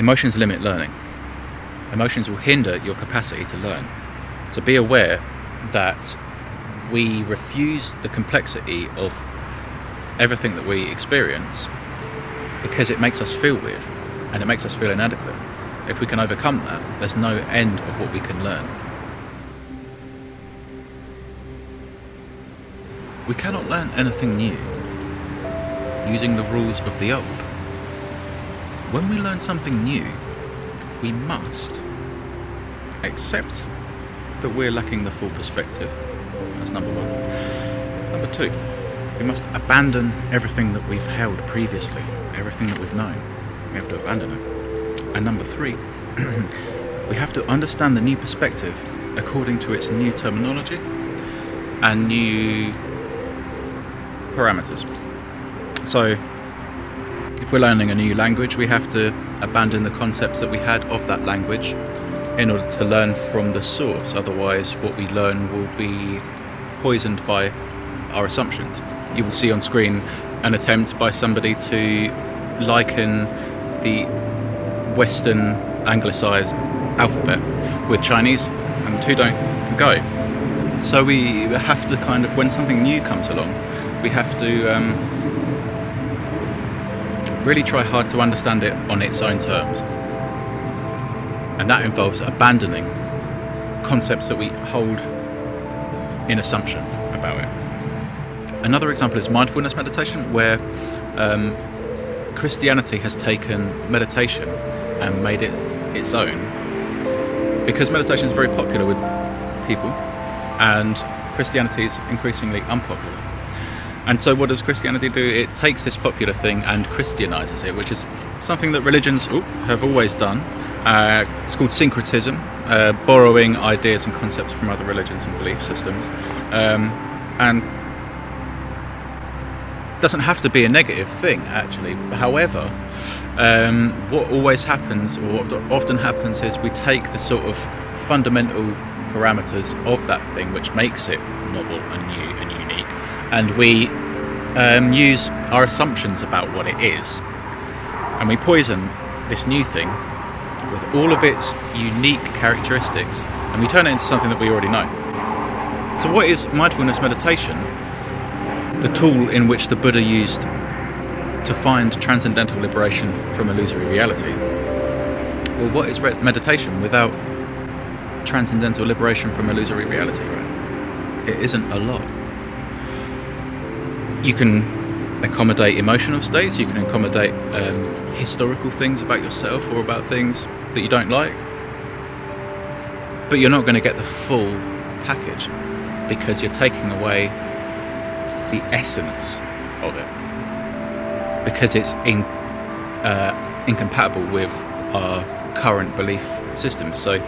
Emotions limit learning. Emotions will hinder your capacity to learn. So be aware that we refuse the complexity of everything that we experience because it makes us feel weird and it makes us feel inadequate. If we can overcome that, there's no end of what we can learn. We cannot learn anything new using the rules of the old. When we learn something new, we must accept that we're lacking the full perspective. That's number one. Number two, we must abandon everything that we've held previously, everything that we've known. We have to abandon it. And number three, we have to understand the new perspective according to its new terminology and new parameters. So, if we're learning a new language, we have to abandon the concepts that we had of that language in order to learn from the source. Otherwise, what we learn will be poisoned by our assumptions. You will see on screen an attempt by somebody to liken the Western anglicised alphabet with Chinese, and the two don't go. So we have to kind of, when something new comes along, we have to really try hard to understand it on its own terms. And that involves abandoning concepts that we hold in assumption about it. Another example is mindfulness meditation, where Christianity has taken meditation and made it its own. Because meditation is very popular with people and Christianity is increasingly unpopular. And so what does Christianity do? It takes this popular thing and Christianizes it, which is something that religions have always done. It's called syncretism, borrowing ideas and concepts from other religions and belief systems. And it doesn't have to be a negative thing, actually. However, what always happens, or what often happens, is we take the sort of fundamental parameters of that thing, which makes it novel and new and unique, and we use our assumptions about what it is, and we poison this new thing with all of its unique characteristics, and we turn it into something that we already know. So what is mindfulness meditation? The tool in which the Buddha used to find transcendental liberation from illusory reality. Well, what is meditation without transcendental liberation from illusory reality, right? It isn't a lot. You can accommodate emotional states, you can accommodate historical things about yourself or about things that you don't like, but you're not going to get the full package because you're taking away the essence of it, because it's incompatible with our current belief systems. So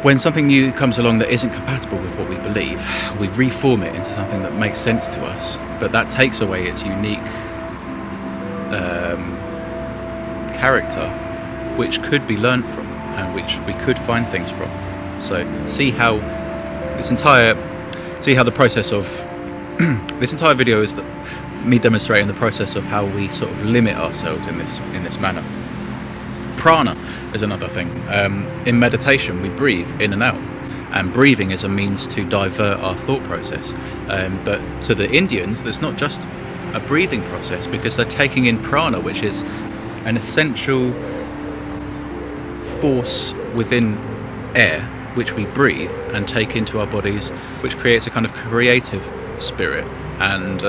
when something new comes along that isn't compatible with what we believe, we reform it into something that makes sense to us, but that takes away its unique character, which could be learned from and which we could find things from. So see how the process of this entire video is me demonstrating the process of how we sort of limit ourselves in this manner. Prana is another thing. In meditation, we breathe in and out, and breathing is a means to divert our thought process. But to the Indians, there's not just a breathing process, because they're taking in prana, which is an essential force within air, which we breathe and take into our bodies, which creates a kind of creative spirit and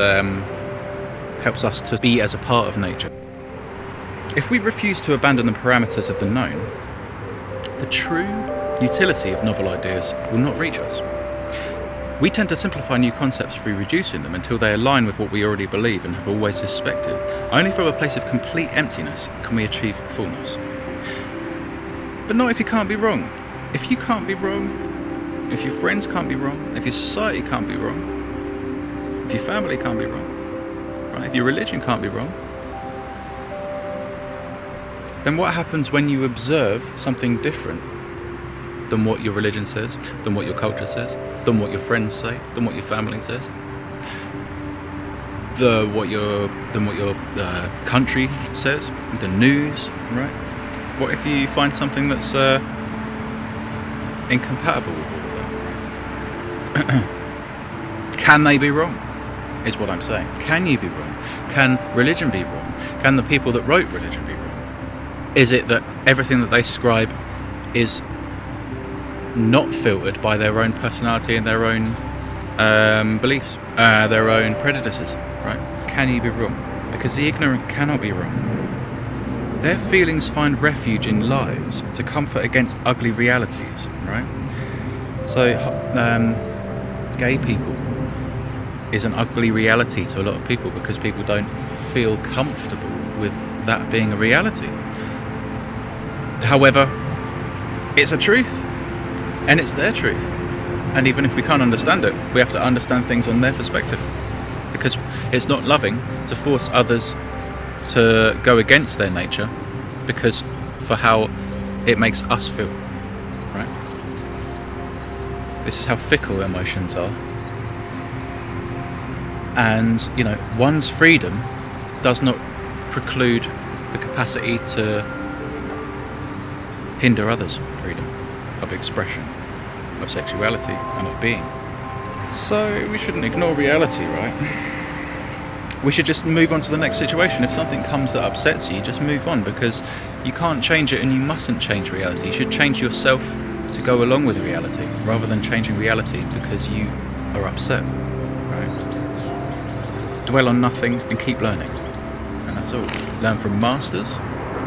helps us to be as a part of nature. If we refuse to abandon the parameters of the known, the true utility of novel ideas will not reach us. We tend to simplify new concepts through reducing them until they align with what we already believe and have always suspected. Only from a place of complete emptiness can we achieve fullness. But not if you can't be wrong. If you can't be wrong, if your friends can't be wrong, if your society can't be wrong, if your family can't be wrong, right? If your religion can't be wrong, then what happens when you observe something different than what your religion says, than what your culture says, than what your friends say, than what your family says, than what your country says, the news, right? What if you find something that's incompatible with all of that? Can they be wrong? Is what I'm saying. Can you be wrong? Can religion be wrong? Can the people that wrote religion be wrong? Is it that everything that they scribe is not filtered by their own personality and their own beliefs, their own prejudices, right? Can you be wrong? Because the ignorant cannot be wrong. Their feelings find refuge in lies to comfort against ugly realities, right? So, gay people is an ugly reality to a lot of people because people don't feel comfortable with that being a reality. However, it's a truth, and it's their truth. And even if we can't understand it, we have to understand things on their perspective, because it's not loving to force others to go against their nature because for how it makes us feel, right? This is how fickle emotions are. And, you know, one's freedom does not preclude the capacity to hinder others' freedom of expression, of sexuality and of being. So we shouldn't ignore reality, right? We should just move on to the next situation. If something comes that upsets you, just move on, because you can't change it and you mustn't change reality. You should change yourself to go along with reality rather than changing reality because you are upset, right? Dwell on nothing and keep learning, and that's all. Learn from masters,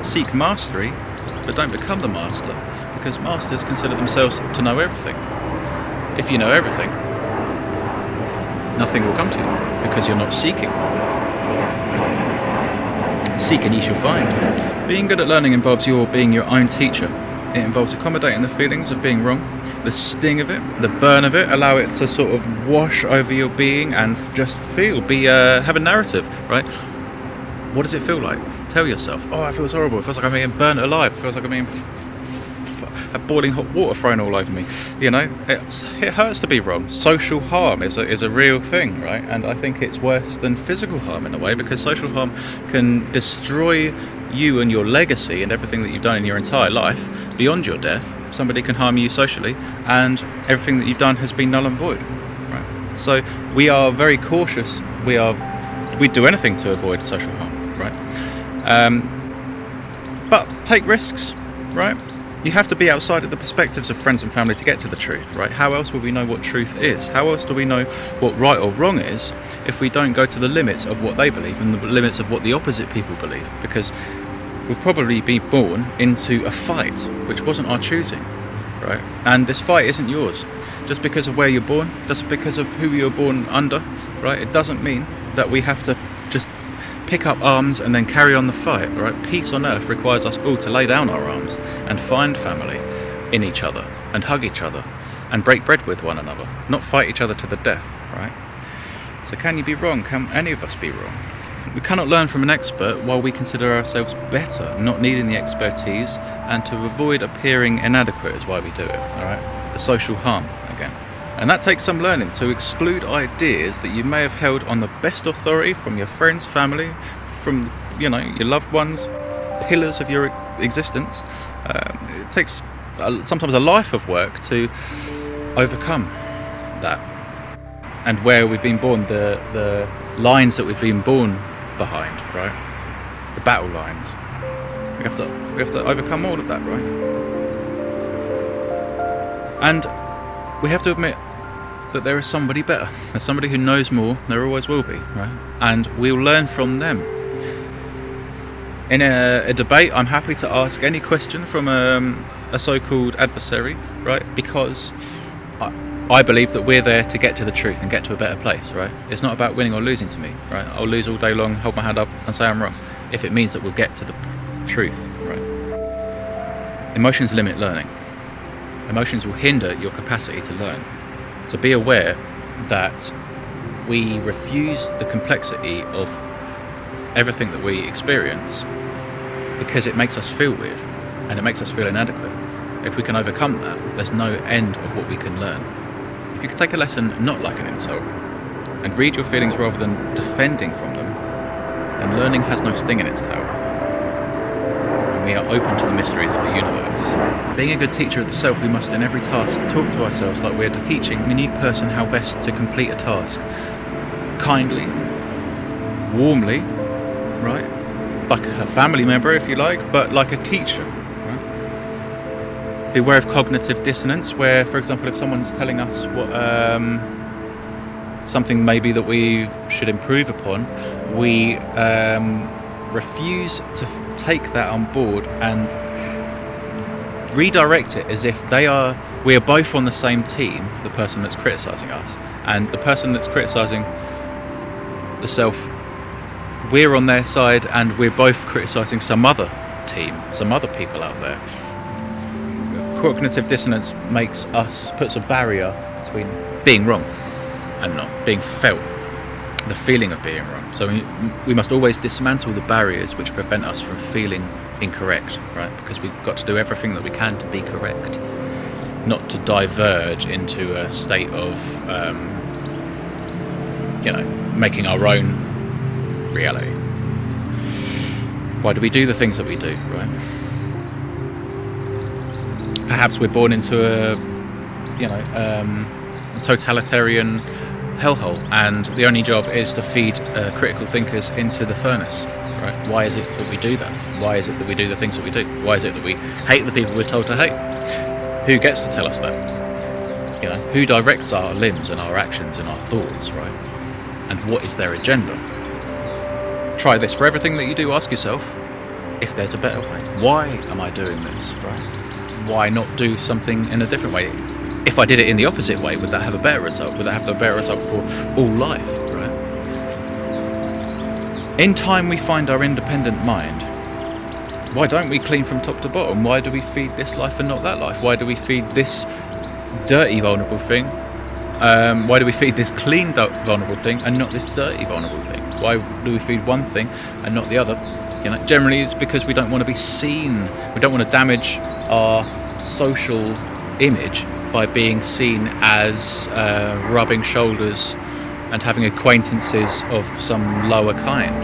seek mastery, but don't become the master, because masters consider themselves to know everything. If you know everything, nothing will come to you because you're not seeking. Seek and ye shall find. Being good at learning involves your being your own teacher. It involves accommodating the feelings of being wrong, the sting of it, the burn of it. Allow it to sort of wash over your being and just feel, have a narrative, right? What does it feel like? Tell yourself, oh, it feels horrible. It feels like I'm being burnt alive. It feels like I'm being boiling hot water thrown all over me. You know, it hurts to be wrong. Social harm is a real thing, right? And I think it's worse than physical harm in a way, because social harm can destroy you and your legacy and everything that you've done in your entire life beyond your death. Somebody can harm you socially, and everything that you've done has been null and void, right? So we are very cautious. We'd do anything to avoid social harm, right? But take risks, right? You have to be outside of the perspectives of friends and family to get to the truth, right? How else will we know what truth is? How else do we know what right or wrong is if we don't go to the limits of what they believe and the limits of what the opposite people believe? Because we've probably been born into a fight which wasn't our choosing, right? And this fight isn't yours. Just because of where you're born, just because of who you're born under, right? It doesn't mean that we have to just pick up arms and then carry on the fight, right? Peace on earth requires us all to lay down our arms and find family in each other and hug each other and break bread with one another, not fight each other to the death, right? So can you be wrong? Can any of us be wrong? We cannot learn from an expert while we consider ourselves better, not needing the expertise, and to avoid appearing inadequate is why we do it, all right? The social harm again. And that takes some learning to exclude ideas that you may have held on the best authority from your friends, family, from, you know, your loved ones, pillars of your existence. It takes sometimes a life of work to overcome that. And where we've been born, the lines that we've been born behind, right? The battle lines. We have to overcome all of that, right? And we have to admit that there is somebody better. There's somebody who knows more. There always will be, right? And we'll learn from them. In a debate, I'm happy to ask any question from a so-called adversary, right? Because I believe that we're there to get to the truth and get to a better place, right? It's not about winning or losing to me, right? I'll lose all day long, hold my hand up and say I'm wrong, if it means that we'll get to the truth, right? Emotions limit learning. Emotions will hinder your capacity to learn. So be aware that we refuse the complexity of everything that we experience because it makes us feel weird and it makes us feel inadequate. If we can overcome that, there's no end of what we can learn. If you could take a lesson not like an insult and read your feelings rather than defending from them, then learning has no sting in its tail. And we are open to the mysteries of the universe. Being a good teacher of the self, we must in every task talk to ourselves like we're teaching the new person how best to complete a task. Kindly, warmly, right? Like a family member, if you like, but like a teacher. Right? Beware of cognitive dissonance, where, for example, if someone's telling us what something maybe that we should improve upon, we refuse to take that on board and redirect it as if we are both on the same team, the person that's criticising us and the person that's criticising the self, we're on their side and we're both criticising some other team, some other people out there. Cognitive dissonance puts a barrier between being wrong and not being felt, the feeling of being wrong. So we must always dismantle the barriers which prevent us from feeling incorrect, right? Because we've got to do everything that we can to be correct, not to diverge into a state of making our own reality. Why do we do the things that we do, right? Perhaps we're born into a totalitarian hellhole, and the only job is to feed critical thinkers into the furnace, right? Why is it that we do that? Why is it that we do the things that we do? Why is it that we hate the people we're told to hate? Who gets to tell us that? Who directs our limbs and our actions and our thoughts, right? And what is their agenda? Try this for everything that you do. Ask yourself if there's a better way. Why am I doing this, right? Why not do something in a different way? If I did it in the opposite way, would that have a better result? Would that have a better result for all life, right? In time we find our independent mind. Why don't we clean from top to bottom? Why do we feed this life and not that life? Why do we feed this dirty, vulnerable thing? Why do we feed this clean, vulnerable thing and not this dirty, vulnerable thing? Why do we feed one thing and not the other? Generally it's because we don't want to be seen. We don't want to damage our social image by being seen as rubbing shoulders and having acquaintances of some lower kind.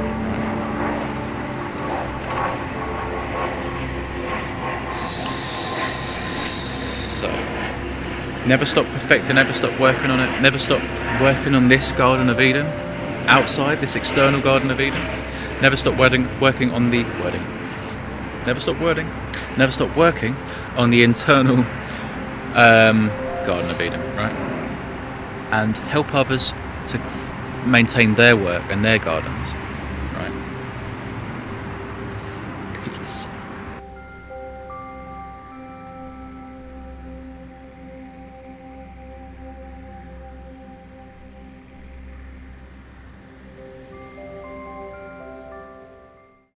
So, never stop perfecting, never stop working on it, never stop working on this Garden of Eden, outside this external Garden of Eden. Never stop working on the wording. Never stop working on the internal Garden of Eden, right? And help others to maintain their work and their gardens.